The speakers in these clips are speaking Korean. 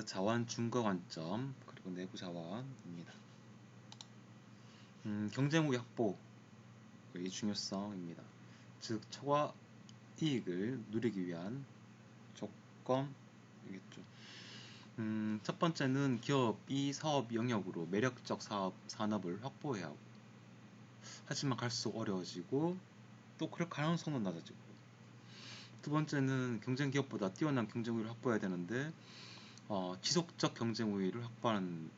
자원 준거 관점 그리고 내부 자원입니다. 경쟁 우위 확보의 중요성입니다. 즉 초과 이익을 누리기 위한 조건이겠죠. 첫 번째는 기업이 사업 영역으로 매력적 산업을 확보해야 하고, 하지만 갈수록 어려워지고 또 그럴 가능성은 낮아지고, 두 번째는 경쟁 기업보다 뛰어난 경쟁 우위를 확보해야 되는데 지속적 경쟁 우위를 확보하는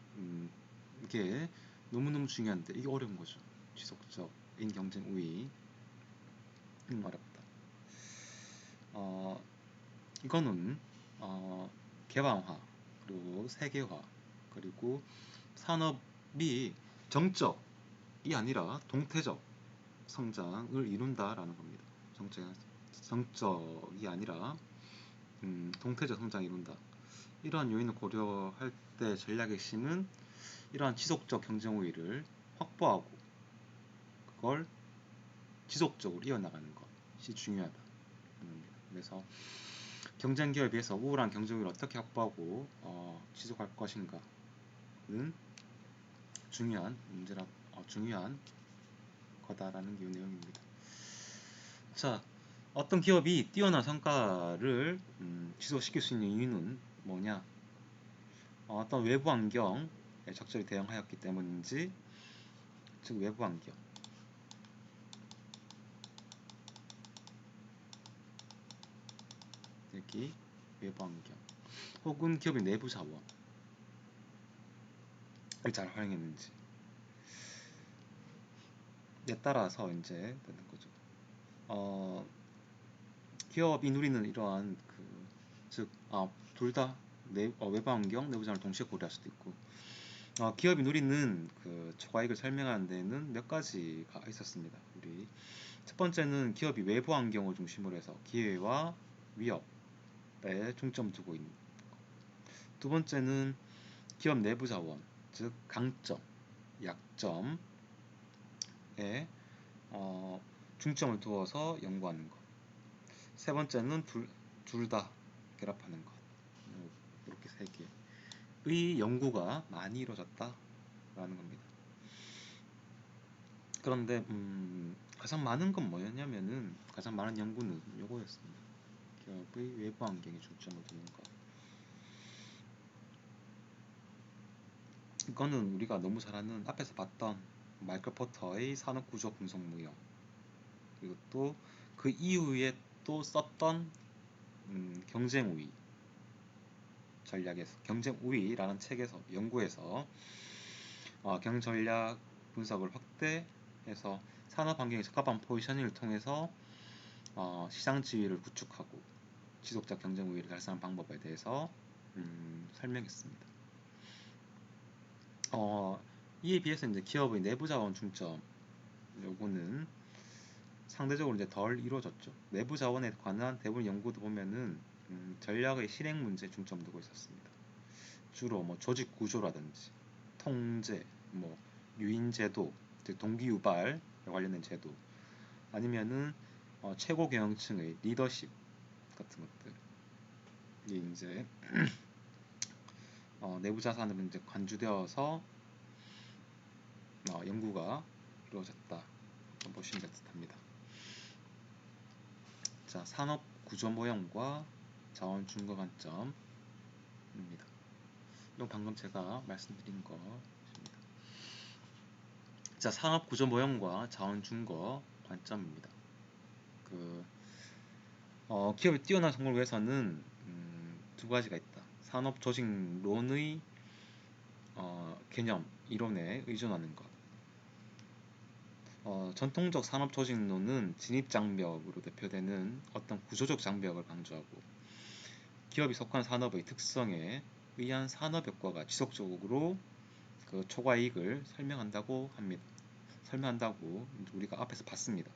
게 너무너무 중요한데 이게 어려운 거죠. 지속적인 경쟁 우위 어렵다. 이거는 개방화 그리고 세계화 그리고 산업이 정적이 아니라 동태적 성장을 이룬다라는 겁니다. 정적이 아니라 동태적 성장을 이룬다. 이러한 요인을 고려할 때 전략의 핵심은 이러한 지속적 경쟁 우위를 확보하고 그걸 지속적으로 이어나가는 것이 중요하다. 그래서 경쟁 기업에 비해서 우월한 경쟁 우위를 어떻게 확보하고 지속할 것인가는 중요한 거다라는 게 내용입니다. 자, 어떤 기업이 뛰어난 성과를 지속시킬 수 있는 이유는 뭐냐? 어떤 외부 환경에 적절히 대응하였기 때문인지, 즉 외부 환경. 여기 외부 환경. 혹은 기업의 내부 자원을 잘 활용했는지. 에 따라서 이제 되는 거죠. 기업이 누리는 이러한 둘 다 외부 환경, 내부 자원을 동시에 고려할 수도 있고, 기업이 누리는 그 초과이익을 설명하는 데는 몇 가지가 있었습니다. 우리 첫 번째는 기업이 외부 환경을 중심으로 해서 기회와 위협에 중점 두고 있는 것. 두 번째는 기업 내부 자원, 즉 강점, 약점에 중점을 두어서 연구하는 것. 세 번째는 둘 다 결합하는 것. 이렇게 세 개의 연구가 많이 이루어졌다라는 겁니다. 그런데 가장 많은 건 뭐였냐면은 가장 많은 연구는 요거였습니다. 기업의 외부 환경에 중점을 두는 것. 이거는 우리가 너무 잘 아는 앞에서 봤던 마이클 포터의 산업구조 분석 무형, 그리고 또 그 이후에 또 썼던 경쟁 우위 전략에서, 경쟁 우위라는 책에서 연구해서 경쟁 전략 분석을 확대해서 산업 환경에 적합한 포지셔닝을 통해서 시장 지위를 구축하고 지속적 경쟁 우위를 달성하는 방법에 대해서 설명했습니다. 이에 비해서 이제 기업의 내부 자원 중점, 요거는 상대적으로 이제 덜 이루어졌죠. 내부 자원에 관한 대부분 연구도 보면은 전략의 실행 문제에 중점 두고 있었습니다. 주로 뭐 조직 구조라든지 통제, 뭐 유인 제도, 즉 동기 유발에 관련된 제도, 아니면은 최고 경영층의 리더십 같은 것들이 이제 내부 자산으로 이제 관주되어서 연구가 이루어졌다 보시면 될 듯합니다. 자, 산업 구조 모형과 자원 준거 관점입니다. 이건 방금 제가 말씀드린 것입니다. 자, 산업 구조 모형과 자원 준거 관점입니다. 기업이 뛰어난 성공을 위해서는 두 가지가 있다. 산업 조직론의 개념, 이론에 의존하는 것. 전통적 산업 조직론은 진입 장벽으로 대표되는 어떤 구조적 장벽을 강조하고, 기업이 속한 산업의 특성에 의한 산업 효과가 지속적으로 그 초과이익을 설명한다고 합니다. 설명한다고 우리가 앞에서 봤습니다.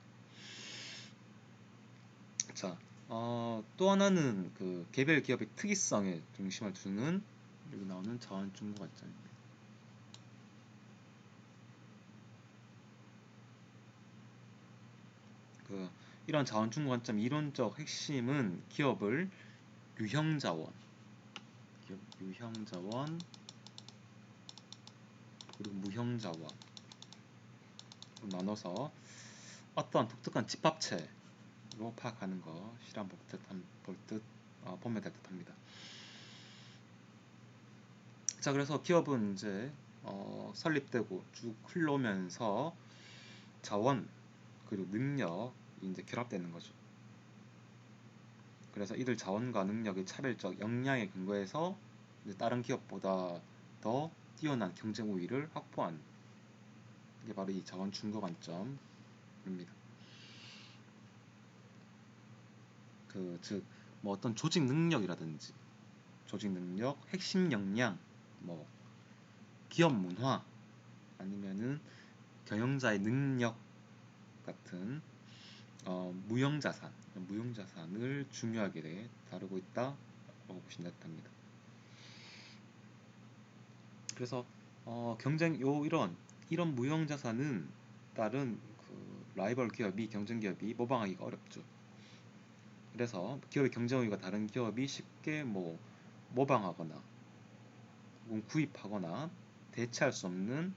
자, 또 하나는 그 개별 기업의 특이성에 중심을 두는, 여기 나오는 자원 준거 관점입니다. 이런 자원 준거 관점 이론적 핵심은 기업을 유형 자원, 유형자원 그리고 무형자원 나눠서 어떤 독특한 집합체로 파악하는 거 실험 보면 될 듯합니다. 자, 그래서 기업은 이제 설립되고 쭉 흘러오면서 자원 그리고 능력이 이제 결합되는 거죠. 그래서 이들 자원과 능력의 차별적 역량에 근거해서 이제 다른 기업보다 더 뛰어난 경쟁 우위를 확보한 게 바로 이 자원 충고 관점입니다. 즉 뭐 어떤 조직 능력이라든지 조직 능력, 핵심 역량, 뭐 기업 문화 아니면은 경영자의 능력 같은 무형자산을 중요하게 다루고 있다고 보시면 됩니다. 그래서 이런 무형자산은 다른 라이벌 기업이 경쟁 기업이 모방하기가 어렵죠. 그래서 기업의 경쟁 우위가 다른 기업이 쉽게 모방하거나 혹은 구입하거나 대체할 수 없는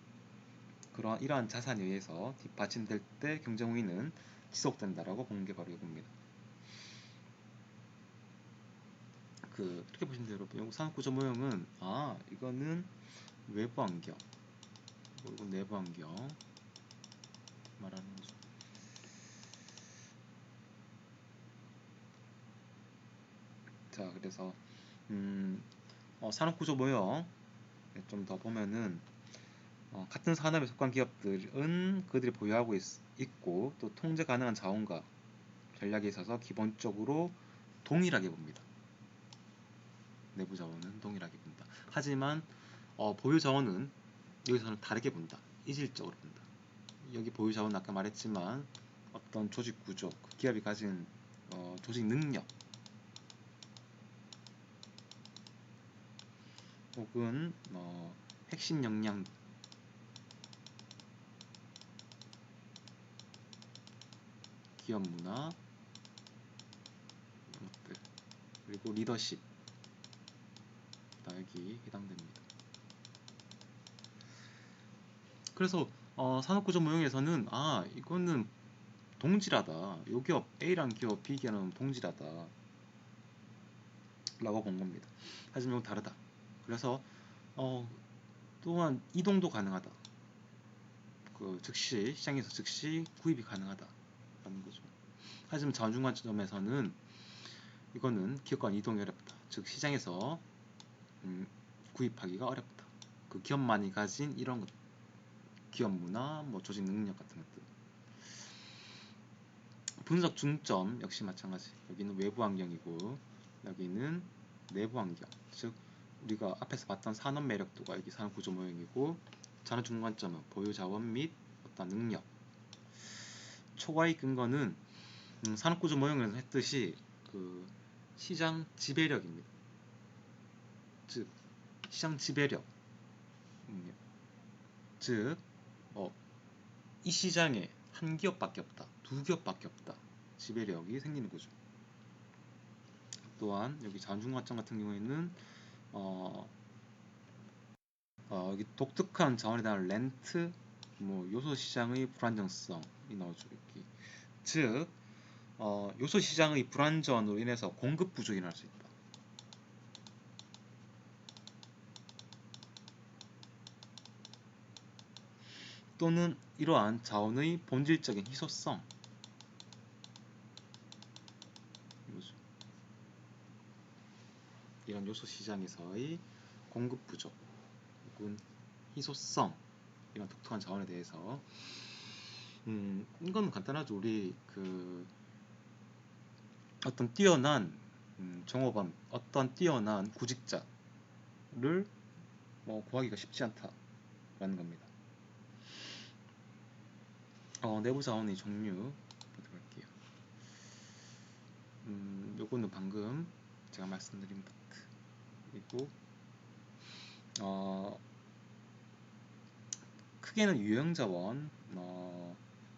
이러한 자산에 의해서 뒷받침될 때 경쟁 우위는 지속된다라고 보는 게 바로 이겁니다. 이렇게 보시면 돼요, 여러분. 이 산업구조 모형은 이거는 외부 환경, 그리고 내부 환경 말하는 거죠. 자, 그래서 산업구조 모형 좀 더 보면은 같은 산업에 속한 기업들은 그들이 보유하고 있고 또 통제 가능한 자원과 전략에 있어서 기본적으로 동일하게 봅니다. 내부 자원은 동일하게 본다. 하지만 보유 자원은 여기서는 다르게 본다. 이질적으로 본다. 여기 보유 자원은 아까 말했지만 어떤 조직 구조, 그 기업이 가진 조직 능력 혹은 핵심 역량 기업 문화 이런 것들 그리고 리더십 여기 해당됩니다. 그래서 산업구조 모형에서는 이거는 동질하다. 요 기업 A랑 기업 B 기업은 동질하다 라고 본 겁니다. 하지만 이건 다르다. 그래서 또한 이동도 가능하다. 시장에서 즉시 구입이 가능하다 라는 거죠. 하지만 자원중 관점에서는 이거는 기업 간 이동이 어렵다. 즉 시장에서 구입하기가 어렵다. 그 기업만이 가진 이런 것, 기업 문화, 조직 능력 같은 것들. 분석 중점 역시 마찬가지. 여기는 외부 환경이고 여기는 내부 환경. 즉 우리가 앞에서 봤던 산업 매력도가 여기 산업 구조 모형이고 자원 중관점은 보유 자원 및 어떤 능력. 초과의 근거는 산업 구조 모형에서 했듯이 시장 지배력입니다. 즉 시장 지배력. 즉 이 시장에 한 기업밖에 없다, 두 기업밖에 없다. 지배력이 생기는 거죠. 또한 여기 자원중관점 같은 경우에는 여기 독특한 자원에 대한 렌트, 요소 시장의 불안정성이 나오죠. 여기. 즉 요소 시장의 불안전으로 인해서 공급 부족이 날 수 있다. 또는 이러한 자원의 본질적인 희소성, 이런 요소 시장에서의 공급 부족 혹은 희소성, 이런 독특한 자원에 대해서 이건 간단하죠. 우리 어떤 뛰어난 종업원, 어떤 뛰어난 구직자를 구하기가 쉽지 않다라는 겁니다. 내부 자원의 종류 보도록 할게요. 요거는 방금 제가 말씀드린 파트. 그리고 크게는 유형자원,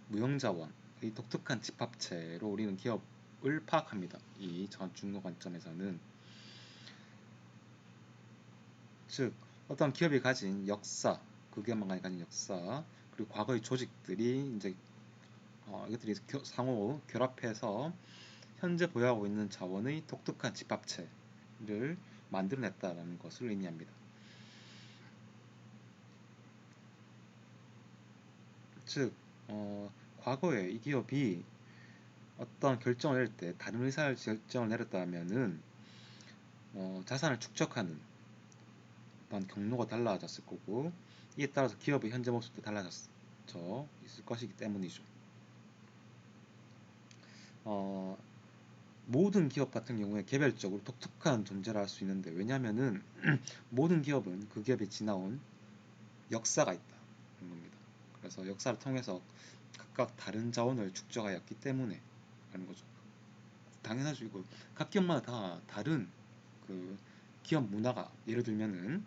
무형자원의 독특한 집합체로 우리는 기업을 파악합니다. 이 중거 관점에서는. 즉 어떤 기업이 가진 역사, 그 기업만이 가진 역사, 그리고 과거의 조직들이 이제 이것들이 상호 결합해서 현재 보유하고 있는 자원의 독특한 집합체를 만들어냈다는 것을 의미합니다. 즉, 과거에 이 기업이 어떤 결정을 내릴 때 다른 회사의 결정을 내렸다면은 자산을 축적하는 어떤 경로가 달라졌을 거고, 이에 따라서 기업의 현재 모습도 달라졌어 있을 것이기 때문이죠. 모든 기업 같은 경우에 개별적으로 독특한 존재를 할 수 있는데, 왜냐하면은 모든 기업은 그 기업에 지나온 역사가 있다는 겁니다. 그래서 역사를 통해서 각각 다른 자원을 축적하였기 때문에 하는 거죠. 당연하죠. 이거 각 기업마다 다 다른 그 기업 문화가 예를 들면은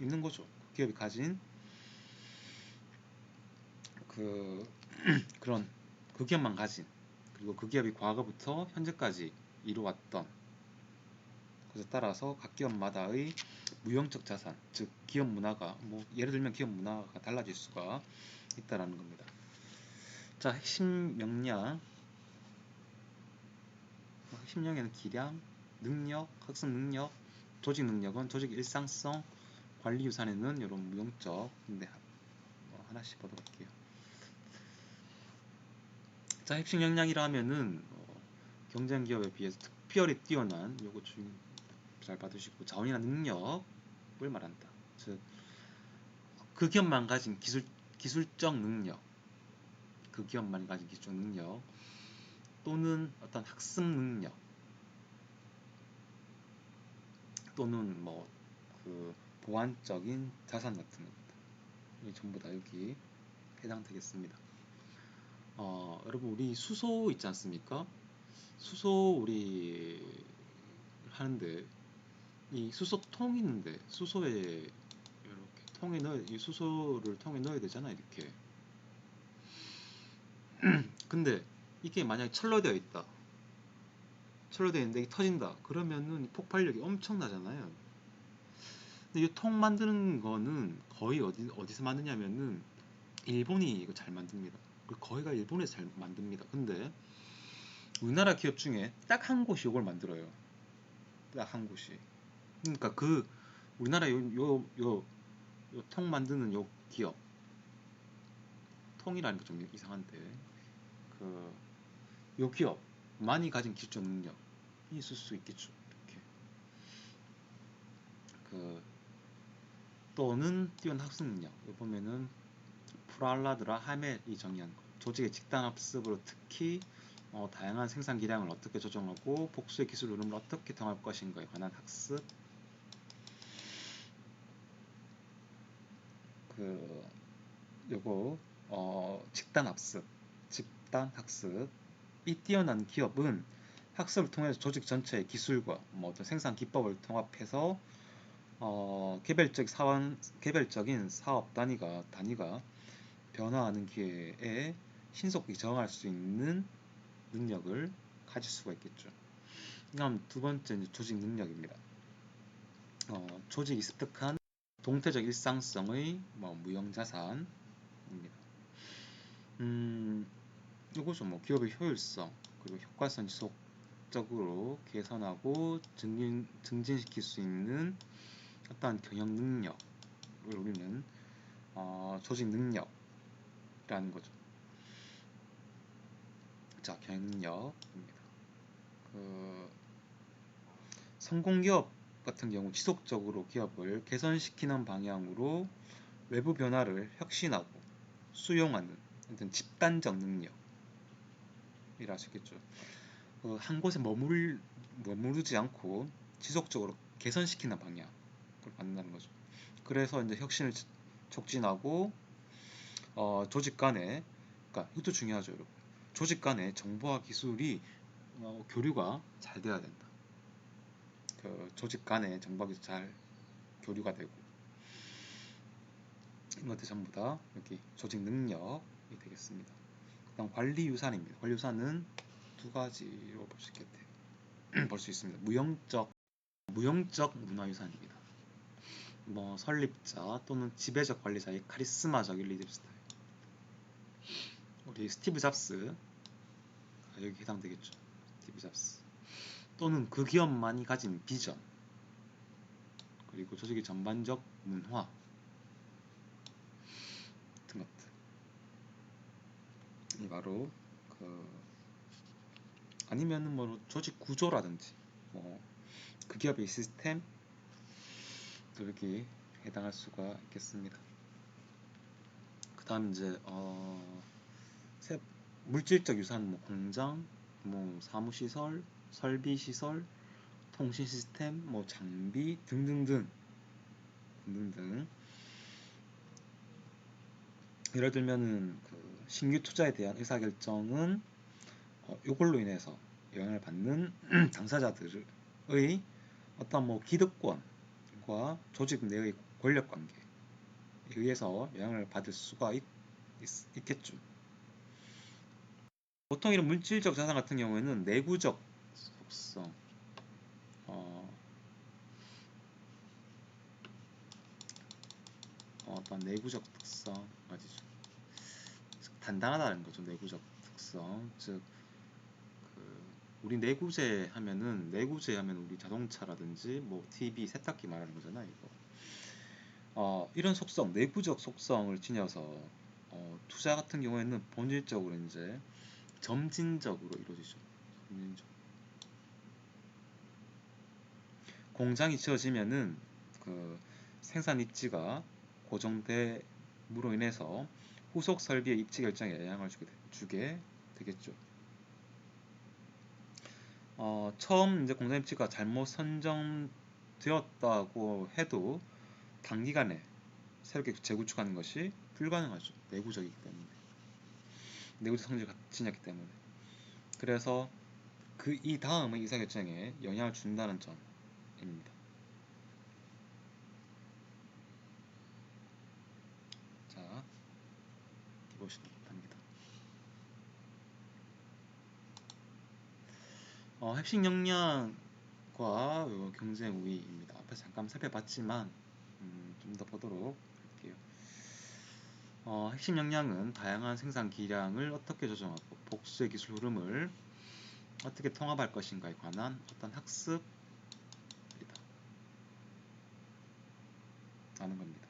있는 거죠. 그 기업이 가진 그 그런 그 기업만 가진, 그리고 그 기업이 과거부터 현재까지 이루어왔던 것에 따라서 각 기업마다의 무형적 자산, 즉 기업 문화가 예를 들면 기업 문화가 달라질 수가 있다라는 겁니다. 자, 핵심 역량. 핵심 역량에는 기량, 능력, 학습 능력, 조직 능력은 조직 일상성, 관리 유산에는 이런 무형적인데 하나씩 보도록 할게요. 자, 핵심 역량이라 하면은 경쟁 기업에 비해서 특별히 뛰어난, 요거 잘 받으시고, 자원이나 능력을 말한다. 즉, 그 기업만 가진 기술적 능력, 그 기업만 가진 기술적 능력, 또는 어떤 학습 능력, 또는 그 보완적인 자산 같은 겁니다. 이 전부 다 여기 해당되겠습니다. 여러분, 우리 수소 있지 않습니까? 수소 우리 하는데, 이 수소통이 있는데, 수소에 이렇게 이 수소를 통에 넣어야 되잖아, 이렇게. 근데 이게 만약에 철로되어 있다, 철로되어 있는데 이게 터진다 그러면은 폭발력이 엄청나잖아요. 근데 이 통 만드는 거는 거의 어디서 만드냐면은 일본이 이거 잘 만듭니다. 거의가 일본에서 잘 만듭니다. 근데 우리나라 기업 중에 딱 한 곳이 이걸 만들어요. 딱 한 곳이. 그러니까 우리나라 요 통 만드는 요 기업, 통이라는 게 좀 이상한데, 요 기업 많이 가진 기술적 능력이 있을 수 있겠죠. 이렇게 또는 뛰어난 학습 능력. 여기 보면은 프랄라드라 하멜이 정의한 조직의 집단 학습으로 특히 다양한 생산 기량을 어떻게 조정하고 복수의 기술 흐름을 어떻게 통할 것인가에 관한 학습. 요거 집단 학습. 이 뛰어난 기업은 학습을 통해서 조직 전체의 기술과 어떤 생산 기법을 통합해서 개별적인 사업 단위가 변화하는 기회에 신속히 적응할 수 있는 능력을 가질 수가 있겠죠. 다음 두 번째 조직 능력입니다. 조직이 습득한 동태적 일상성의 무형자산입니다. 이것은 기업의 효율성 그리고 효과성 지속적으로 개선하고 증진시킬 수 있는 어떠한 경영 능력을 우리는 조직 능력이라는 거죠. 자, 경영 능력입니다. 성공기업 같은 경우 지속적으로 기업을 개선시키는 방향으로 외부 변화를 혁신하고 수용하는 어떤 집단적 능력이라 할 수 있겠죠. 한 곳에 머무르지 않고 지속적으로 개선시키는 방향을 갖는다는 거죠. 그래서 이제 혁신을 촉진하고 조직 간에, 그러니까 이것도 중요하죠, 여러분. 조직 간에 정보와 기술이 교류가 잘 돼야 된다. 조직 간에 정보가 잘 교류가 되고, 이것들 전부 다 여기 조직 능력이 되겠습니다. 그다음 관리 유산입니다. 관리 유산은 두 가지로 볼 수 있습니다. 무형적 문화 유산입니다. 뭐 설립자 또는 지배적 관리자의 카리스마적인 리더십 스타일. 우리 스티브 잡스, 여기 해당되겠죠. 스티브 잡스. 또는 그 기업만이 가진 비전, 그리고 조직의 전반적 문화 같은 것들. 이 바로 아니면은 뭐 조직 구조라든지 뭐 그 기업의 시스템, 여기 해당할 수가 있겠습니다. 그 다음 이제 물질적 유산, 뭐 공장, 뭐 사무시설, 설비시설, 통신 시스템, 뭐 장비 등등등. 예를 들면은 그 신규 투자에 대한 의사결정은 이걸로 인해서 영향을 받는 당사자들의 어떤 뭐 기득권과 조직 내의 권력 관계에 의해서 영향을 받을 수가 있겠죠. 보통 이런 물질적 자산 같은 경우에는 내구적 속성, 어떤 내구적 특성, 단단하다는 거죠. 내구적 특성, 즉 우리 내구재 하면은 우리 자동차라든지 뭐 TV, 세탁기 말하는 거잖아 이거. 이런 속성, 내구적 속성을 지녀서 투자 같은 경우에는 본질적으로 이제 점진적으로 이루어지죠. 공장이 지어지면은 그 생산 입지가 고정됨으로 인해서 후속 설비의 입지 결정에 영향을 주게 되겠죠. 처음 이제 공장 입지가 잘못 선정되었다고 해도 단기간에 새롭게 재구축하는 것이 불가능하죠. 내구적이기 때문에. 내구적 성질을 지녔기 때문에. 그래서 이 다음의 의사결정에 영향을 준다는 점입니다. 자, 보시면 됩니다. 핵심 역량과 경쟁 우위입니다. 앞에서 잠깐 살펴봤지만 좀 더 보도록 할게요. 핵심 역량은 다양한 생산 기량을 어떻게 조정하고 복수의 기술 흐름을 어떻게 통합할 것인가에 관한 어떤 학습이다 라는 겁니다.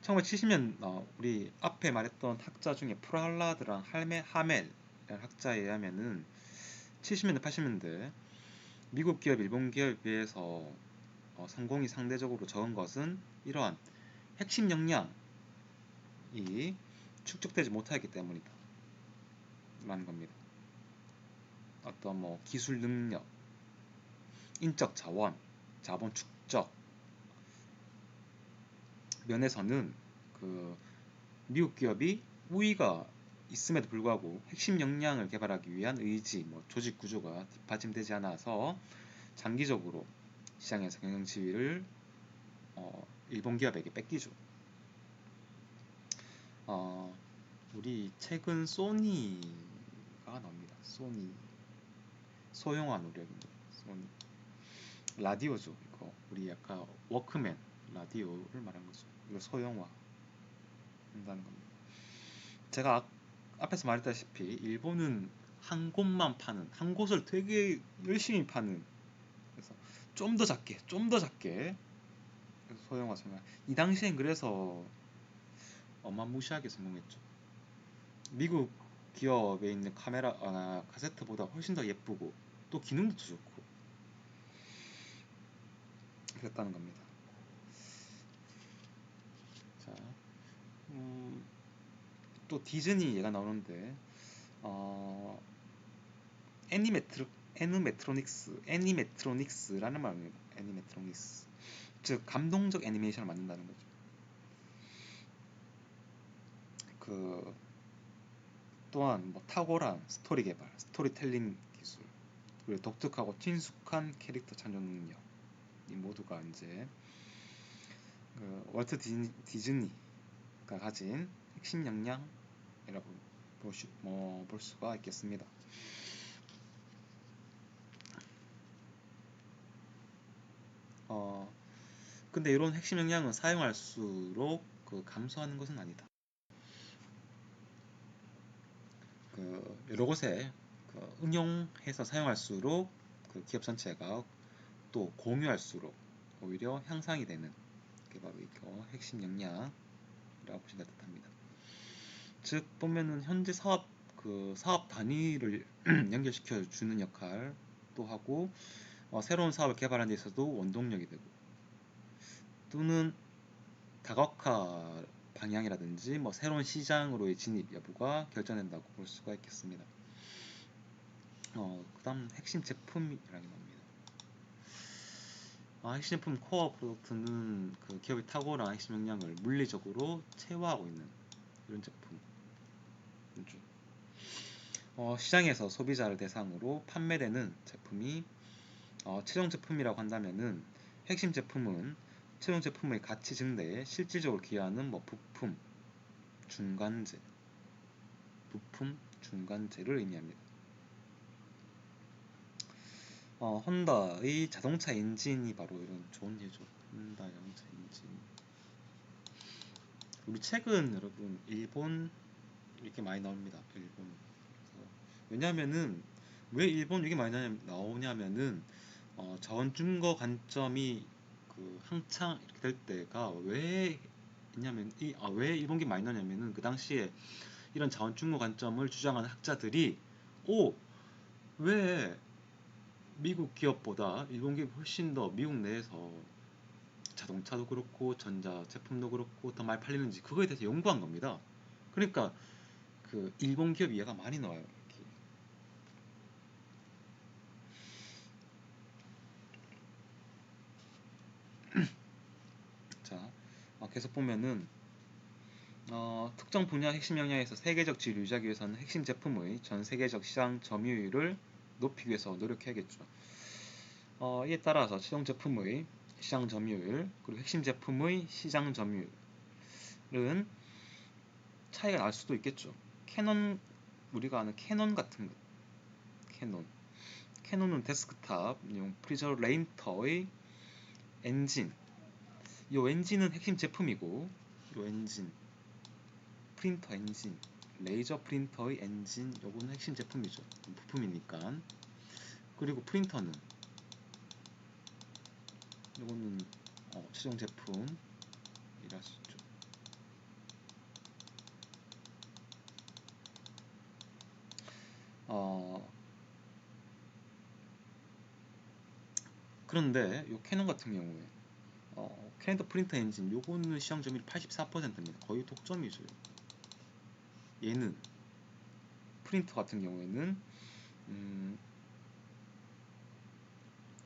1970년 우리 앞에 말했던 학자 중에 프랄라드랑 하멜이라는 학자에 의하면은 70년대 80년대 미국 기업, 일본 기업에 비해서 성공이 상대적으로 적은 것은 이러한 핵심 역량이 축적되지 못하였기 때문이다 라는 겁니다. 어떤 뭐 기술 능력, 인적 자원, 자본 축적 면에서는 미국 기업이 우위가 있음에도 불구하고 핵심 역량을 개발하기 위한 의지, 뭐 조직 구조가 뒷받침되지 않아서 장기적으로 시장에서 경영 지위를 일본 기업에게 뺏기죠. 우리 최근 소니가 나옵니다. 소니 소형화 노력입니다. 소니 라디오죠. 이거 우리 약간 워크맨 라디오를 말한 거죠. 이거 소형화 한다는 겁니다. 제가 앞에서 말했다시피 일본은 한 곳만 파는, 한 곳을 되게 열심히 파는, 그래서 좀 더 작게 그래서 소형화 생각. 이 당시엔 그래서 어마무시하게 성공했죠. 미국 기업에 있는 카세트보다 훨씬 더 예쁘고 또 기능도 좋고 그랬다는 겁니다. 자, 또 디즈니 얘가 나오는데 애니메트로닉스라는 말입니다. 애니메트로닉스, 즉 감동적 애니메이션을 만든다는 거죠. 또한 뭐 탁월한 스토리 개발, 스토리텔링 기술, 그리고 독특하고 친숙한 캐릭터 창조 능력, 이 모두가 이제 월트 디즈니가 가진 핵심 역량이라고 볼 수가 있겠습니다. 근데 이런 핵심 역량은 사용할수록 감소하는 것은 아니다. 여러 곳에 응용해서 사용할수록 기업 전체가 또 공유할수록 오히려 향상이 되는 게 바로 이거 핵심 역량이라고 보시면 뜻합니다. 즉 보면은 현재 사업 단위를 연결시켜 주는 역할도 하고 새로운 사업을 개발하는 데 있어서도 원동력이 되고 또는 다각화 방향이라든지 새로운 시장으로의 진입 여부가 결정된다고 볼 수가 있겠습니다. 그 다음 핵심 제품이라는 게 나옵니다. 핵심 제품 코어 프로덕트는 기업의 탁월한 핵심 역량을 물리적으로 체화하고 있는 이런 제품. 시장에서 소비자를 대상으로 판매되는 제품이 최종 제품이라고 한다면은 핵심 제품은 최종 제품의 가치 증대에 실질적으로 기여하는 부품, 중간재를 의미합니다. 혼다의 자동차 엔진이 바로 이런 좋은 예죠. 혼다 자동차 엔진. 우리 최근 여러분 일본 이렇게 많이 나옵니다. 일본. 왜냐하면은 왜 일본 이게 많이 나오냐면은 자원 증거 관점이 한창 이렇게 될 때가 왜 있냐면 왜 일본 게 많이 나냐면은 그 당시에 이런 자원 증거 관점을 주장하는 학자들이 왜 미국 기업보다 일본 기업이 훨씬 더 미국 내에서 자동차도 그렇고 전자 제품도 그렇고 더 많이 팔리는지 그거에 대해서 연구한 겁니다. 그러니까 일본 기업 이해가 많이 나와요. 이렇게. 자, 계속 보면은 특정 분야 핵심 역량에서 세계적 지위를 유지하기 위해서는 핵심 제품의 전 세계적 시장 점유율을 높이기 위해서 노력해야겠죠. 이에 따라서 최종 제품의 시장 점유율 그리고 핵심 제품의 시장 점유율은 차이가 날 수도 있겠죠. 우리가 아는 캐논 같은 것. 캐논은 데스크탑용 프리저 레인터의 엔진. 이 엔진은 핵심 제품이고 이 엔진 프린터 엔진 레이저 프린터의 엔진 요거는 핵심 제품이죠. 부품이니까. 그리고 프린터는 요거는 최종 제품이라 할 수 있죠. 그런데 요 캐논 같은 경우에 캐논 프린터 엔진 요거는 시장 점유율 84%입니다. 거의 독점이죠. 얘는 프린터 같은 경우에는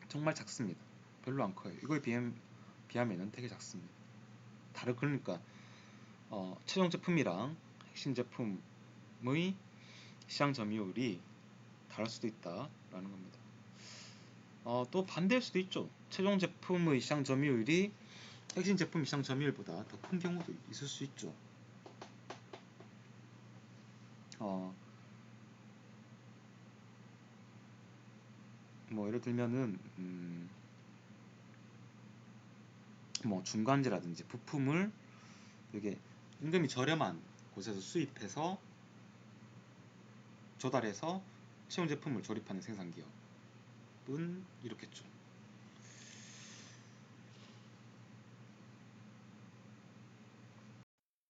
정말 작습니다. 별로 안 커요. 이거에 비하면은 되게 작습니다. 그러니까 최종 제품이랑 핵심 제품의 시장 점유율이 다를 수도 있다라는 겁니다. 또 반대일 수도 있죠. 최종 제품의 시장 점유율이 핵심 제품 시장 점유율보다 더 큰 경우도 있을 수 있죠. 예를 들면은 중간재라든지 부품을 되게 임금이 저렴한 곳에서 수입해서 조달해서 최종 제품을 조립하는 생산 기업은 이렇겠죠.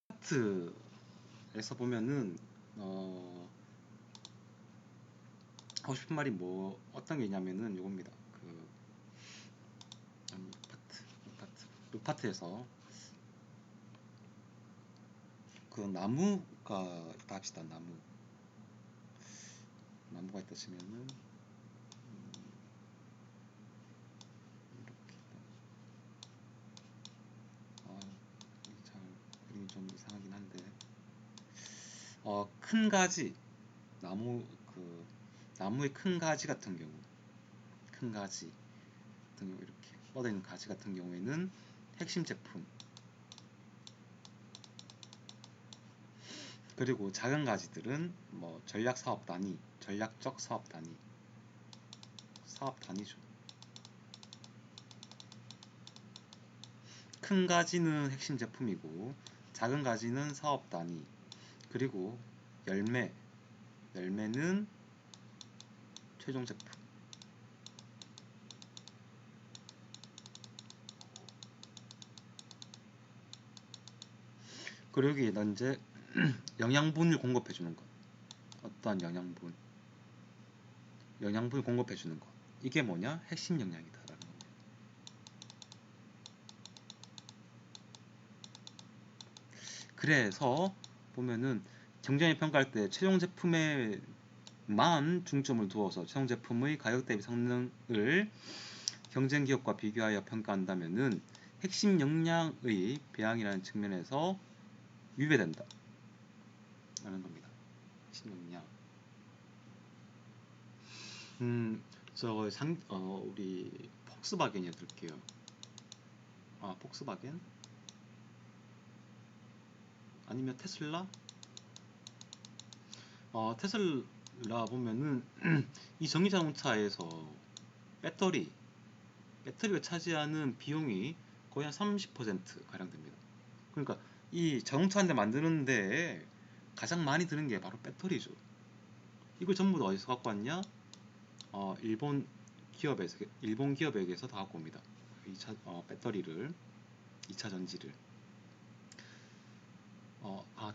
파트에서 보면은 하고 싶은 말이 어떤 게 있냐면은 요겁니다. 이 파트에서 나무가 있다 합시다. 나무가 있다 치면은 이렇게 잘 그림이 좀 이상하긴 한데 큰 가지 나무의 큰 가지 같은 경우 이렇게 뻗어있는 가지 같은 경우에는 핵심 제품 그리고 작은 가지들은 전략 사업 단위 전략적 사업 단위죠. 큰 가지는 핵심 제품이고 작은 가지는 사업 단위, 그리고 열매는 최종 제품. 그리고 여기에다 이제 영양분을 공급해 주는 것. 어떠한 영양분을 공급해 주는 것. 이게 뭐냐? 핵심 영양이다라는 겁니다. 그래서 보면은 경쟁력 평가할 때 최종 제품에만 중점을 두어서 최종 제품의 가격 대비 성능을 경쟁 기업과 비교하여 평가한다면은 핵심 역량의 배양이라는 측면에서 위배된다 라는 겁니다. 핵심 역량. 우리 폭스바겐이 들게요. 폭스바겐? 아니면 테슬라? 테슬라 보면은 이 전기자동차에서 배터리가 차지하는 비용이 거의 한 30% 가량 됩니다. 그러니까 이 자동차 한 대 만드는데 가장 많이 드는 게 바로 배터리죠. 이걸 전부 다 어디서 갖고 왔냐? 일본 기업에게서 다 갖고 옵니다. 배터리를, 2차 전지를.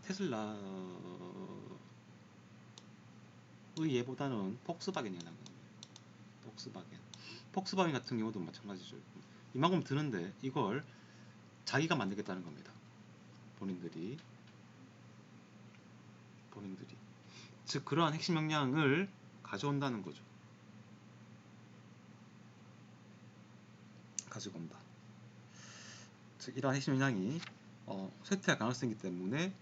테슬라의 예보다는 폭스바겐이 나온 겁니다. 폭스바겐 같은 경우도 마찬가지죠. 이만큼 드는데 이걸 자기가 만들겠다는 겁니다. 본인들이. 즉 그러한 핵심 역량을 가져온다는 거죠. 가지고 온다. 즉 이러한 핵심 역량이 쇠퇴할 가능성이기 때문에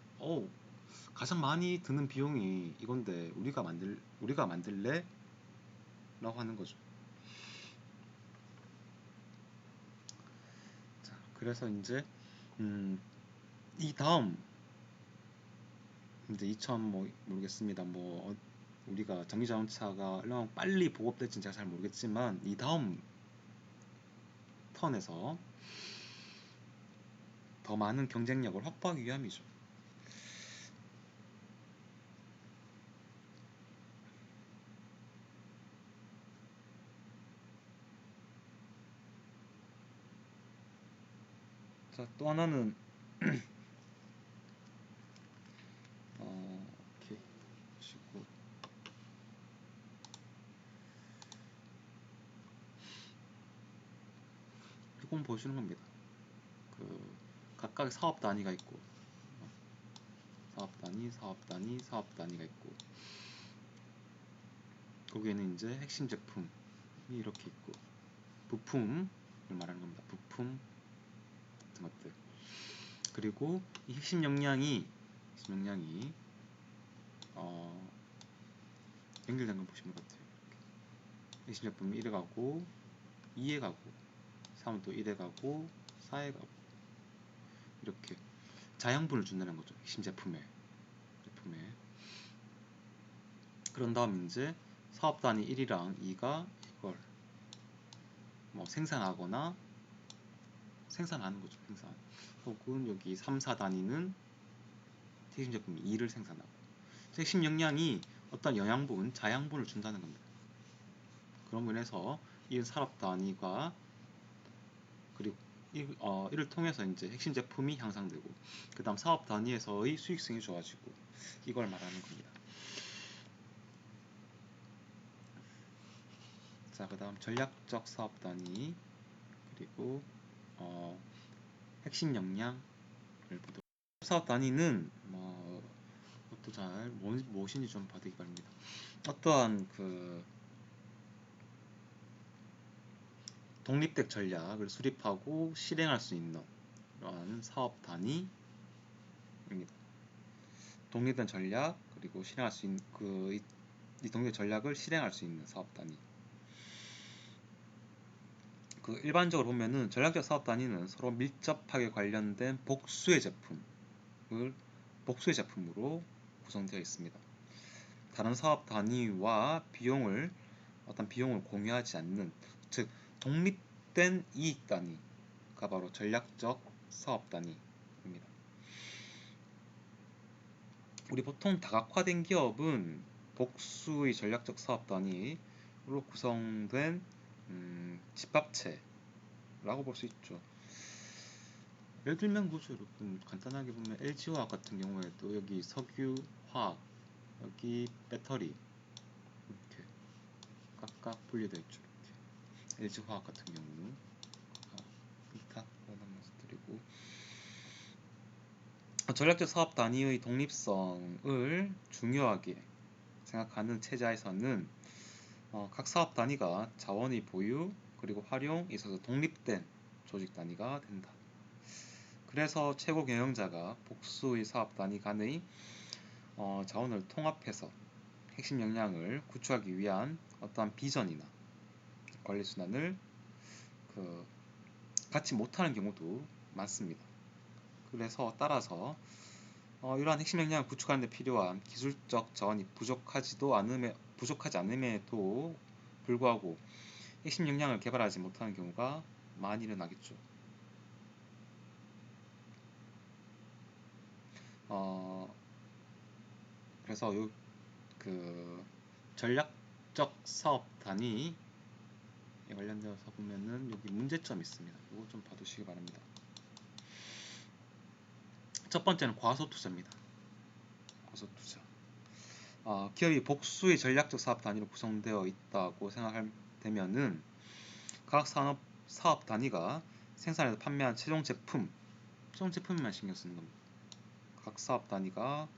가장 많이 드는 비용이 이건데 우리가 만들래? 라고 하는 거죠. 자, 그래서 이제 이 다음 이제 2000 모르겠습니다. 우리가 전기자동차가 얼마나 빨리 보급될지는 제가 잘 모르겠지만 이 다음 턴에서 더 많은 경쟁력을 확보하기 위함이죠. 자, 또 하나는 이렇게 보시고 이건 보시는 겁니다. 각각 사업 단위가 있고 사업 단위가 있고 거기에는 이제 핵심 제품이 이렇게 있고 부품을 말하는 겁니다. 부품 같은 것들. 그리고 이 핵심 역량이 연결된 걸 보시면 같아요. 핵심 제품이 1에 가고 2에 가고 3은 또 1에 가고 4에 가고 이렇게 자양분을 준다는 거죠. 핵심 제품에. 그런 다음 이제 사업 단위 1이랑 2가 이걸 생산하는 거죠. 혹은 여기 3, 4단위는 핵심 제품 2를 생산하고 핵심 역량이 어떤 영양분, 자양분을 준다는 겁니다. 그런 면에서 이 산업 단위가 그리고 이를 통해서 이제 핵심 제품이 향상되고 그 다음 사업 단위에서의 수익성이 좋아지고 이걸 말하는 겁니다. 자, 그 다음 전략적 사업 단위 그리고 핵심 역량을 보도록 사업 단위는 그것도 잘 무엇인지 좀 봐두기 바랍니다. 어떠한 독립된 전략을 수립하고 실행할 수 있는 그러한 사업 단위입니다. 독립된 전략 그리고 실행할 수 있는 이 독립된 전략을 실행할 수 있는 사업 단위. 일반적으로 보면은 전략적 사업 단위는 서로 밀접하게 관련된 복수의 제품으로 구성되어 있습니다. 다른 사업 단위와 어떤 비용을 공유하지 않는, 즉 독립된 이익 단위가 바로 전략적 사업 단위입니다. 우리 보통 다각화된 기업은 복수의 전략적 사업 단위로 구성된 집합체라고 볼 수 있죠. 예를 들면 그죠, 여러분. 간단하게 보면 LG화학 같은 경우에도 여기 석유, 화학, 여기 배터리 이렇게 각각 분류되어 있죠. 이렇게. LG화학 같은 경우 기타 말씀드리고, 전략적 사업 단위의 독립성을 중요하게 생각하는 체제에서는 각 사업 단위가 자원의 보유 그리고 활용에 있어서 독립된 조직 단위가 된다. 그래서 최고 경영자가 복수의 사업 단위 간의 자원을 통합해서 핵심 역량을 구축하기 위한 어떠한 비전이나 관리 순환을 갖지 못하는 경우도 많습니다. 그래서 따라서 이러한 핵심 역량을 구축하는 데 필요한 기술적 자원이 부족하지 않음에도 불구하고 핵심 역량을 개발하지 못하는 경우가 많이 일어나겠죠. 그래서 전략적 사업 단위에 관련되어서 보면은 여기 문제점이 있습니다. 이거 좀 봐두시기 바랍니다. 첫 번째는 과소 투자입니다. 과소 투자. 기업이 복수의 전략적 사업 단위로 구성되어 있다고 생각되면은 각 사업 단위가 생산해서 판매한 최종 제품에만 신경 쓰는 겁니다. 각 사업 단위가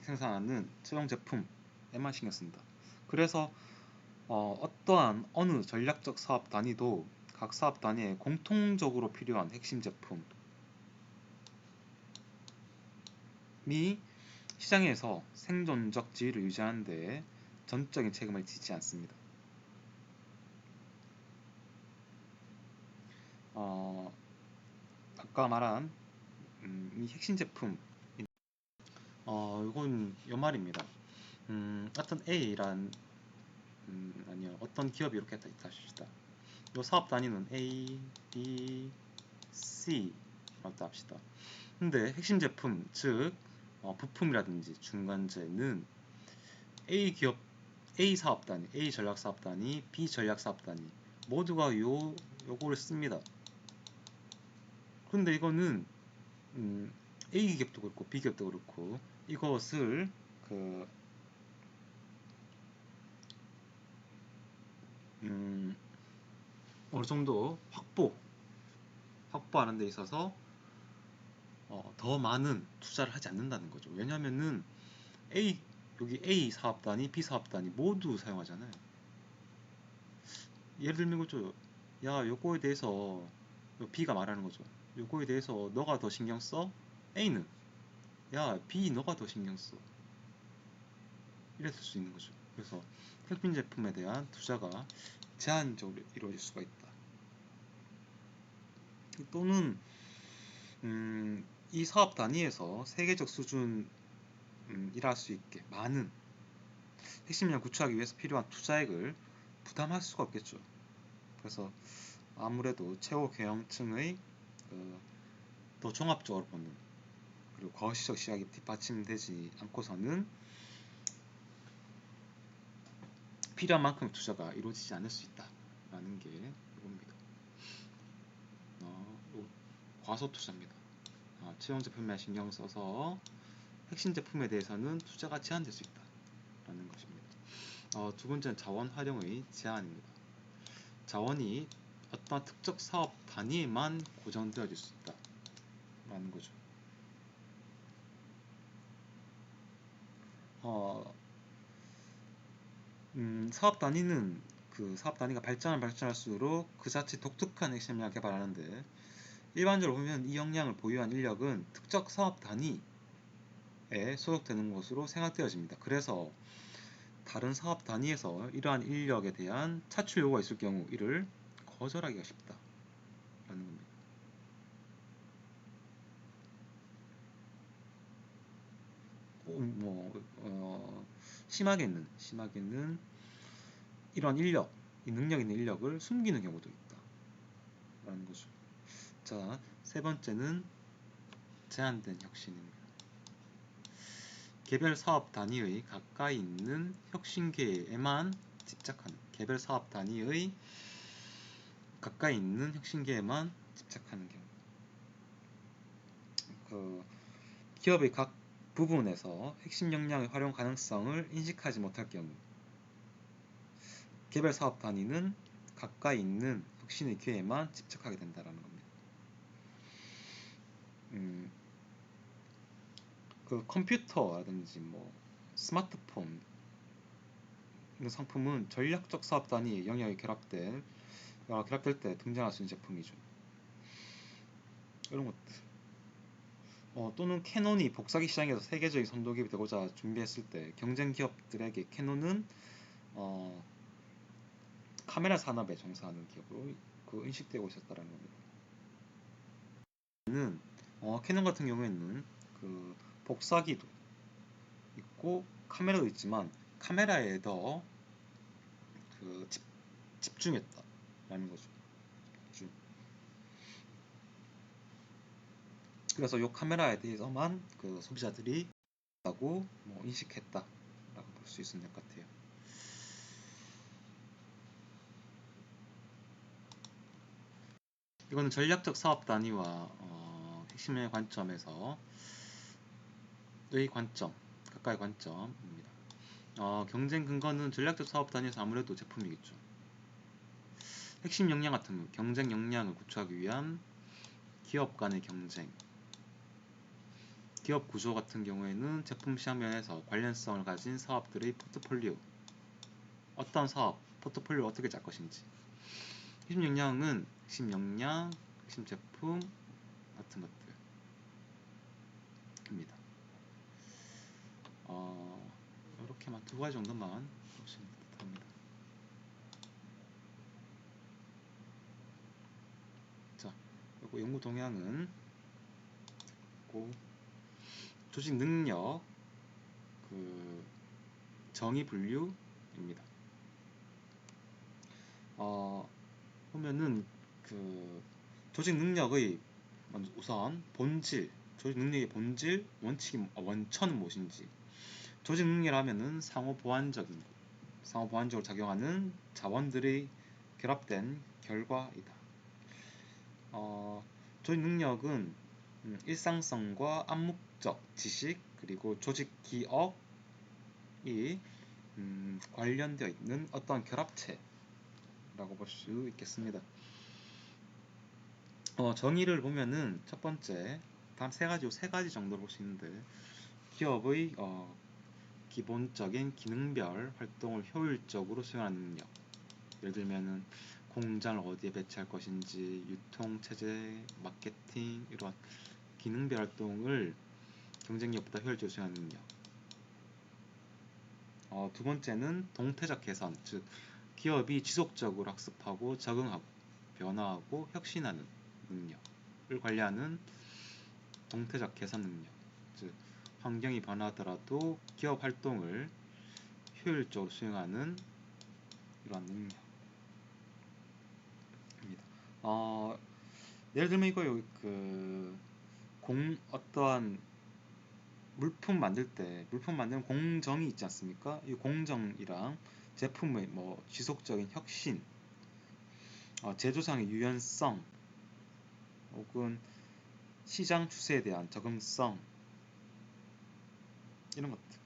생산하는 최종 제품에만 신경 쓴다. 그래서 어떠한 어느 전략적 사업 단위도 각 사업 단위에 공통적으로 필요한 핵심 제품이 시장에서 생존적 지위를 유지하는 데 전적인 책임을 지지 않습니다. 아까 말한 이 핵심 제품, 이건 요 말입니다. 어떤 A란 아니요, 어떤 기업이 이렇게 있다 합시다. 요 사업 단위는 A, B, C라고 합시다. 근데 핵심 제품, 즉 부품이라든지 중간재는 A 사업 단위, A 전략 사업 단위, B 전략 사업 단위 모두가 요거를 씁니다. 근데 이거는 A 기업도 그렇고 B 기업도 그렇고 이것을 어느 정도 확보하는 데 있어서 더 많은 투자를 하지 않는다는 거죠. 왜냐면은 여기 A 사업 단위, B 사업 단위 모두 사용하잖아요. 예를 들면 그죠. 야, 요거에 대해서 B가 말하는 거죠. 요거에 대해서 너가 더 신경 써? A는 야, B 너가 더 신경 써. 이랬을 수 있는 거죠. 그래서 혁신 제품에 대한 투자가 제한적으로 이루어질 수가 있다. 또는 이 사업 단위에서 세계적 수준 일할 수 있게 많은 핵심량 구축하기 위해서 필요한 투자액을 부담할 수가 없겠죠. 그래서 아무래도 최고 경영층의 더 종합적으로 보는 그리고 거시적 시각이 뒷받침되지 않고서는 필요한 만큼 투자가 이루어지지 않을 수 있다라는 게 이겁니다. 과소 투자입니다. 최종 제품에 신경 써서 핵심 제품에 대해서는 투자가 제한될 수 있다라는 것입니다. 두 번째는 자원 활용의 제한입니다. 자원이 어떤 특정 사업 단위에만 고정되어질 수 있다라는 거죠. 사업 단위는 사업 단위가 발전할수록 그 자체 독특한 핵심 역량을 개발하는데 일반적으로 보면 이 역량을 보유한 인력은 특정 사업 단위에 소속되는 것으로 생각되어집니다. 그래서 다른 사업 단위에서 이러한 인력에 대한 차출 요구가 있을 경우 이를 거절하기가 쉽다라는 겁니다. 심하게는 이러한 인력, 이 능력 있는 인력을 숨기는 경우도 있다. 라는 거죠. 자, 세 번째는 제한된 혁신입니다. 개별 사업 단위의 가까이 있는 혁신 계획에만 집착하는, 개별 사업 단위의 가까이 있는 혁신 계획에만 집착하는 경우. 기업의 각 부분에서 핵심 역량의 활용 가능성을 인식하지 못할 경우, 개별 사업 단위는 가까이 있는 혁신의 기회에만 집착하게 된다는 겁니다. 컴퓨터라든지 스마트폰 이런 상품은 전략적 사업 단위의 영역이 결합될 때 등장할 수 있는 제품이죠. 이런 것들. 또는 캐논이 복사기 시장에서 세계적인 선도기업이 되고자 준비했을 때 경쟁 기업들에게 캐논은 카메라 산업에 종사하는 기업으로 인식되고 있었다는 겁니다. 캐논 같은 경우에는 복사기도 있고 카메라도 있지만 카메라에 더 집중했다라는 거죠. 그래서 이 카메라에 대해서만 소비자들이 라고 인식했다라고 볼 수 있을 것 같아요. 이거는 전략적 사업 단위와 핵심의 관점에서 가까이 관점입니다. 경쟁 근거는 전략적 사업 단위에서 아무래도 제품이겠죠. 핵심 역량 같은 경우, 경쟁 역량을 구축하기 위한 기업 간의 경쟁. 기업 구조 같은 경우에는 제품 시장 면에서 관련성을 가진 사업들의 포트폴리오. 어떤 사업, 포트폴리오를 어떻게 짤 것인지. 핵심 역량은 핵심 역량, 핵심 제품 같은 것들입니다. 이렇게만 두 가지 정도만 보시면 됩니다. 자, 그리고 연구 동향은 조직 능력, 정의 분류입니다. 보면은 조직 능력의 우선 본질, 조직 능력의 본질, 원천은 무엇인지. 조직 능력이라면은 상호 보완적으로 작용하는 자원들의 결합된 결과이다. 조직 능력은 일상성과 암묵적 지식 그리고 조직 기억이 관련되어 있는 어떤 결합체라고 볼 수 있겠습니다. 정의를 보면은 첫 번째 다음 세 가지 정도로 볼 수 있는데, 기업의 기본적인 기능별 활동을 효율적으로 수행하는 능력. 예를 들면은 공장을 어디에 배치할 것인지, 유통체제, 마케팅 이런 기능별 활동을 경쟁력보다 효율적으로 수행하는 능력. 두 번째는 동태적 개선, 즉 기업이 지속적으로 학습하고 적응하고 변화하고 혁신하는 능력을 관리하는 동태적 개선 능력, 즉 환경이 변하더라도 기업 활동을 효율적으로 수행하는 이러한 능력입니다. 예를 들면 이거요, 어떠한 물품 만드는 공정이 있지 않습니까? 이 공정이랑 제품의 지속적인 혁신, 제조상의 유연성, 혹은 시장 추세에 대한 적응성, 이런 것들,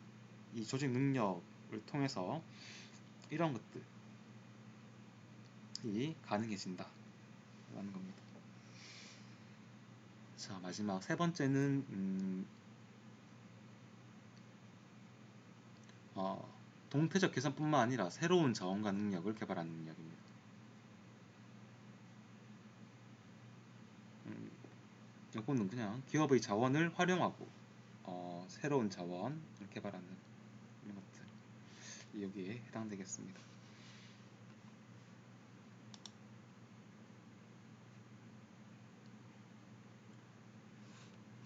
이 조직 능력을 통해서 이런 것들이 가능해진다 라는 겁니다. 자, 마지막 세 번째는 동태적 개선뿐만 아니라 새로운 자원과 능력을 개발하는 능력입니다. 이거는 그냥 기업의 자원을 활용하고 새로운 자원을 개발하는 이런 것들, 여기에 해당되겠습니다.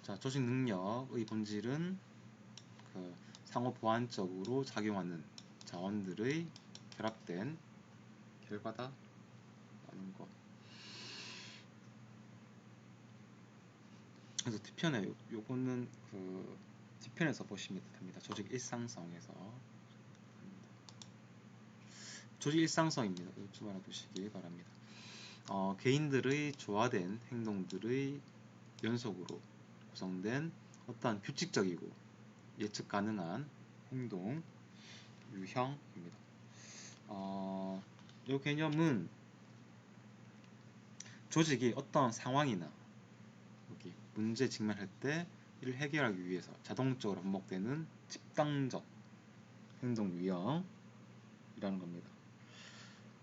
자, 조직 능력의 본질은 상호 보완적으로 작용하는 자원들의 결합된 결과다 라는 것. 그래서 뒤편에 요거는 그 뒤편에서 보시면 됩니다. 조직 일상성에서 조직 일상성입니다. 좀 알아두시기 바랍니다. 개인들의 조화된 행동들의 연속으로 구성된 어떠한 규칙적이고 예측 가능한 행동 유형입니다. 이 개념은 조직이 어떤 상황이나 여기 문제 직면할 때 이를 해결하기 위해서 자동적으로 반복되는 집단적 행동 유형이라는 겁니다.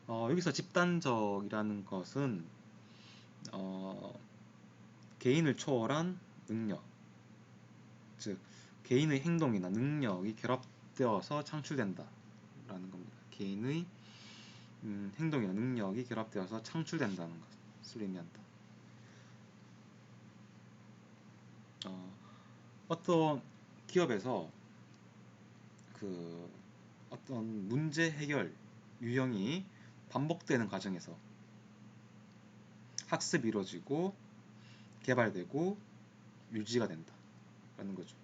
여기서 집단적이라는 것은 개인을 초월한 능력, 즉 개인의 행동이나 능력이 결합되어서 창출된다라는 겁니다. 개인의 행동이나 능력이 결합되어서 창출된다는 것을 의미한다. 어떤 기업에서 그 어떤 문제 해결 유형이 반복되는 과정에서 학습이 이루어지고 개발되고 유지가 된다라는 거죠.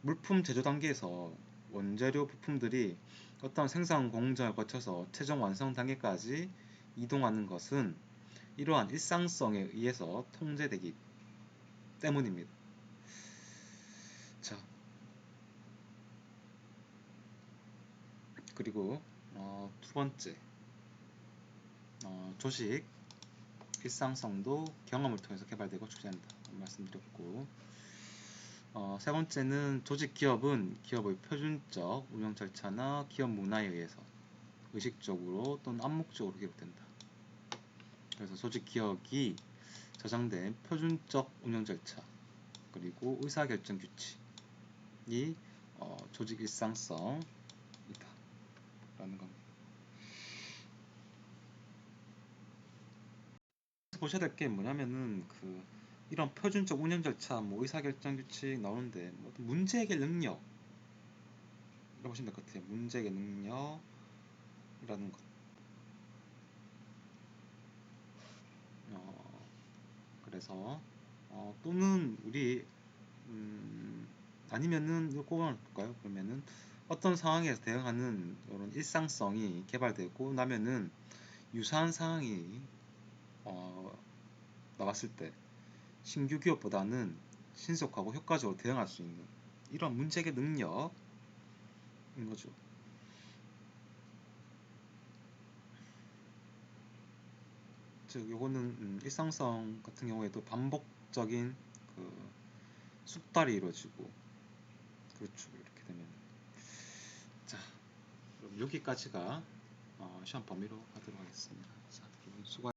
물품 제조 단계에서 원재료 부품들이 어떤 생산 공정을 거쳐서 최종 완성 단계까지 이동하는 것은 이러한 일상성에 의해서 통제되기 때문입니다. 자, 그리고 두 번째, 조직 일상성도 경험을 통해서 개발되고 추진한다 말씀드렸고, 세 번째는 조직 기업은 기업의 표준적 운영 절차나 기업 문화에 의해서 의식적으로 또는 암묵적으로 기록된다. 그래서 조직 기억이 저장된 표준적 운영 절차 그리고 의사결정 규칙이 조직 일상성이다 라는 겁니다. 보셔야 될 게 뭐냐면은 이런 표준적 운영 절차, 뭐 의사결정 규칙 나오는데 뭐 문제 해결 능력 이라고 보시면 될 것 같아요. 문제 해결 능력이라는 것. 그래서 또는 우리 아니면은 이거 꼭 볼까요? 그러면은 어떤 상황에서 대응하는 이런 일상성이 개발되고 나면은 유사한 상황이 나왔을 때 신규 기업보다는 신속하고 효과적으로 대응할 수 있는 이런 문제 해결 능력인 거죠. 즉 요거는 일상성 같은 경우에도 반복적인 그 숙달이 이루어지고 그렇죠. 이렇게 되면 자 그럼 여기까지가 시험 범위로 하도록 하겠습니다. 자, 여러분 수고